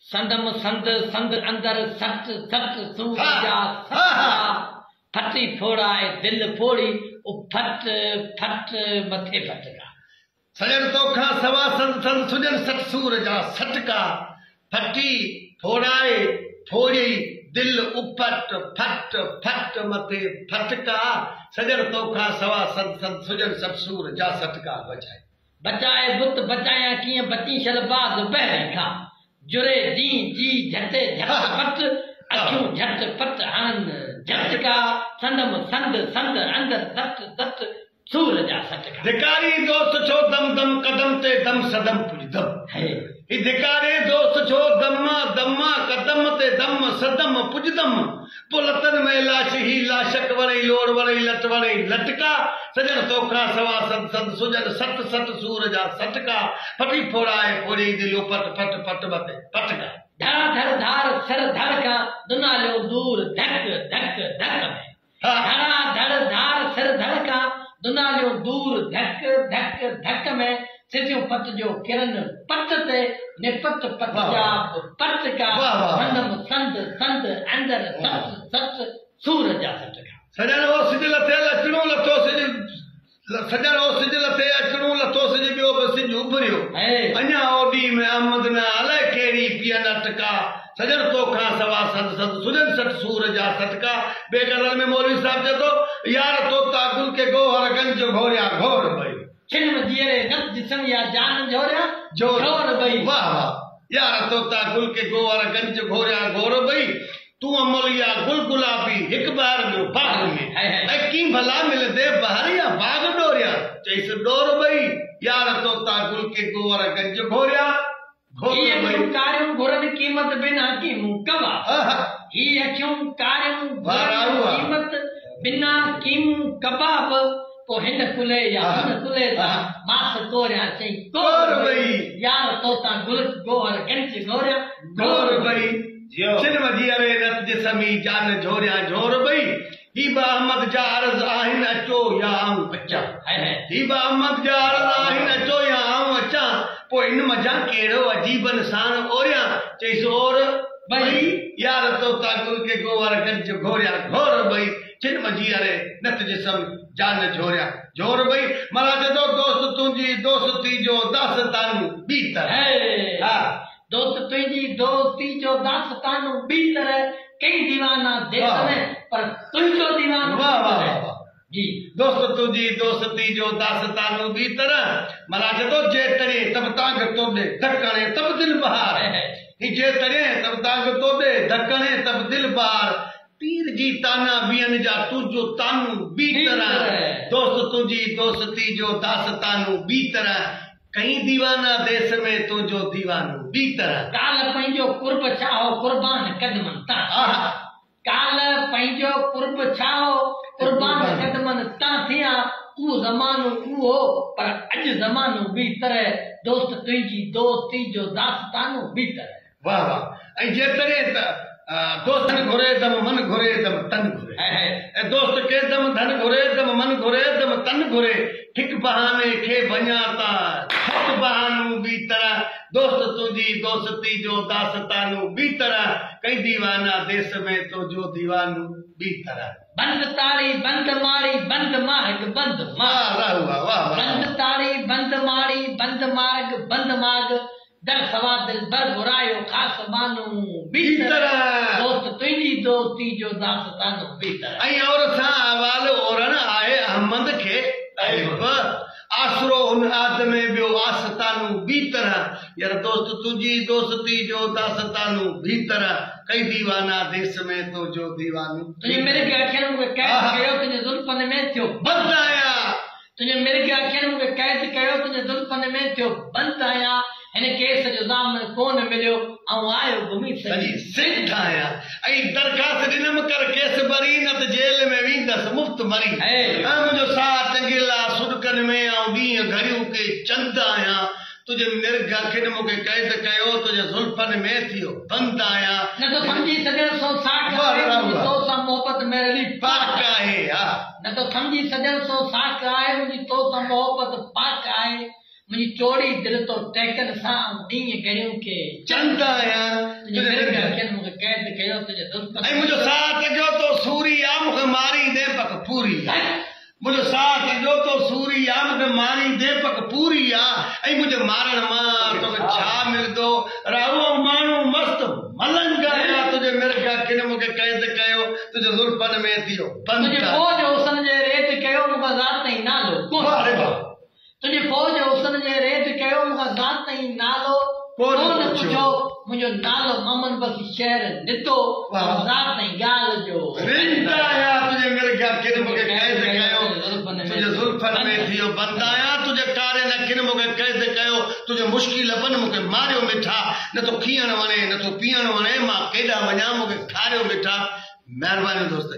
संदम संद संद अंदर सट सट सूरजा फटी फोड़ाए दिल फोड़ी फट फट मथे फटका सजन तोखा सवा संद संद सुजन सट सूरजा सटका फटी फोड़ाए फोड़ी दिल उपट फट फट मथे फटका सजन तोखा सवा संद संद सुजन सट सूरजा सटका बचाए बचाए बुत बचाया किए बची शलबाज बहरी खा जुरे दी जी झटे झटपट अखियों झटपट हन झटका संदम संद संद अंदर सट सट सूरजा सटका धिकारी दोस्त छो दम दम कदम ते दम सदम पुजदम ही धिकारी दोस्त छो दम्मा दम्मा कदम ते दम सदम पुजदम पुलतन में लाश ही लाशक वरई लोड़ वरई लट वरई लटका सजन तोखा सवा संद संद सुजन सत सत सूरजा सटका फटी फोड़ाए फोड़ी दिलो पट पट पट मते पटका धरा धर धार सर धर का दुनालो दूर धक धक धक में धरा धर धार सर धर का दुनालो दूर धक धक धक में सिजो पट जो किरण पट ते निपट पट जा पट का संदम संद संद अंदर सत सत सूरजा सटका सजन वो सिजल ते लचणो लतो सिज सजन वो सिजल ते अचणो लतो सिज बियो बसिज उभरियो अन्या ओडी में अहमद न अले केरी पिया नटका सजन तोखा सवा संद संद सुजन सट सूरजा सटका बेगदर में मौलवी साहब जे तो यार तोता गुल के गोहर गंज घोरिया घोर भई छिन दियरे नत जिसम या जान जोरिया जोर भई वाह वाह यार तोता गुल के गोहर गंज घोरिया घोर भई तू अमलिया गुल गुलाबी एक बार में बाग में ऐ की भला मिल दे बहरिया बाग डोरिया चैस डोर भई यार तोता गुल के गोहर गंज घोरिया ये कार्यों घोरन कीमत बिना की मुकवा ये क्यों कार्यों कीमत बिना कीम कबाब तो हिन कुले या हिन कुले मास तोरिया चई कोर भई यार तोता गुल गोहर गंज घोरिया घोर भई छिन वजियरे रत जिसमी जान झोरिया झोर भई हीबा अहमद जा अर्ज आहिन अचो या आऊं अचा हीबा अहमद जा अर्ज आहिन अचो या आऊं अचा पो इन मजा केड़ो अजीब इंसान ओरिया चईस और भई यार तोता गुल के गोहर गंज घोरिया घोर भई छिन वजियरे रत जिसम जान झोरिया झोर भई महाराज तो दोस्त तुंजी दोस्ती जो दास्तान बीतर हां दोस्त तुझी दोस्ती जो दास्तानू बीतर कई दीवाना देश में पर तुझो दीवाना वाह वाह वाह जी दोस्त तुझी दोस्ती जो दास्तानू बीतर महाराज तो जे तरे तब तांग तो दे धक्कने तब दिल बहार ही जे तरे तब तांग तो दे धक्कने तब दिल बहार तीर जी ताना बियन जा तुझो तानू बीतर दोस्त तुझी दोस्ती जो दास्तानू बीतर कहीं दीवाना देश में तो जो दीवानो बीतर काल पंजो कुर्ब चाहो कुर्बान कदमन ता काल पंजो कुर्ब चाहो कुर्बान कदमन ता थिया ऊ जमानो ऊ हो पर अज जमानो बीतर दोस्त तुझी दोस्ती जो दास्तानो बीतर वाह वाह ऐ जे तरे दोस्त घुरे दम मन घुरे दम तन घुरे दोस्त के दम धन घुरे दम मन घुरे दम तन घुरे ठीक बहाने खे बन्याता हट बहानू बीतर दोस्त तुझी दोस्ती जो दास्तानू बीतर कई दीवाना देश में तो जो दीवानू बीतर बंद ताड़ी बंद मारी बंद मार्ग बंद मार्ग वाह बंद ताड़ी बंद मारी बंद मार्ग दर सवा दिल बर बुरायो खास मानू बीतर दोस्त तुझी दोस्ती जो दास्तानू बीतर आई और सा हवाल औरन आए अहमद के आसरो उन आदमे बियो आस्तानू बीतर यार दोस्त तुझी दोस्ती जो दास्तानू बीतर कई दीवाना देश में तो जो दीवानू तुझे मेरे के अखियों में कैद कयो तुझे जुल्फन में थियो बंद आया तुझे मेरे के अखियों में कैद कयो तुझे जुल्फन में थियो बंद आया इन केस जो दाम कोन मिलियो ऐं आयो घुमी सजी सिंध आया ऐं दरखास्त ॾिनमि कर केस भरी न त जेल में वेंदसि मुफ़्त मरी मुंहिंजो साह टंगियलु आहे सुॾकनि में ऐं ॾींहं घड़ियूं के चंद आहियां तुझे निर्घ अखियुनि मूंखे कैद कयो तुझे ज़ुल्फनि में थियो बंदि आहियां न तो समझी सजण सो साख तो सां मोहबत मेरे लिए पाक आहे हा न तो समझी सजण सो साख आहे मुंहिंजी तो सां मोहबत पाक आहे मुझी चोड़ी दिल तो टेकन सां ॾींहं घड़ियूं के चंद आया कयो तुझे दुल्फन ऐं मुंहिंजो साथ अॻियो तो सूरी आ मूंखे मारी दे पक पूरी आ मुंहिंजो साथ अॻियो तो सूरी आ मूंखे मारी दे पक पूरी आ ऐं मुंहिंजे मारण मां तोखे छा मिलंदो राहो माण्हू मस्त मलंग आया तुझे मिर्गा किन मूंखे कैद कयो तुझे ज़ुल्फन में थियो बंद तुझे फौज हुसन जे रेत कयो मूंखां ज़ात ताईं नालो अरे वाह तुझे फौज हुसन जे रेत कयो मूंखां ज़ात ताईं नालो कोन पुछो मुंहिंजो नालो मोहम्मद बसी शहर नितो ज़ात ताईं ॻाल्हि जो रिंद आया तुझे मिर्गा किन मूंखे कैद कयो तुझे ज़ुल्फन में थियो बंद आया तुझे कारे न किन मूंखे कैद कयो तुझे मुश्किल बन मूंखे मारियो मिठा न तो खीअण वणे न तो पीअण वणे मां केॾा वञा मूंखे खारियो मिठा महिरबानी दोस्त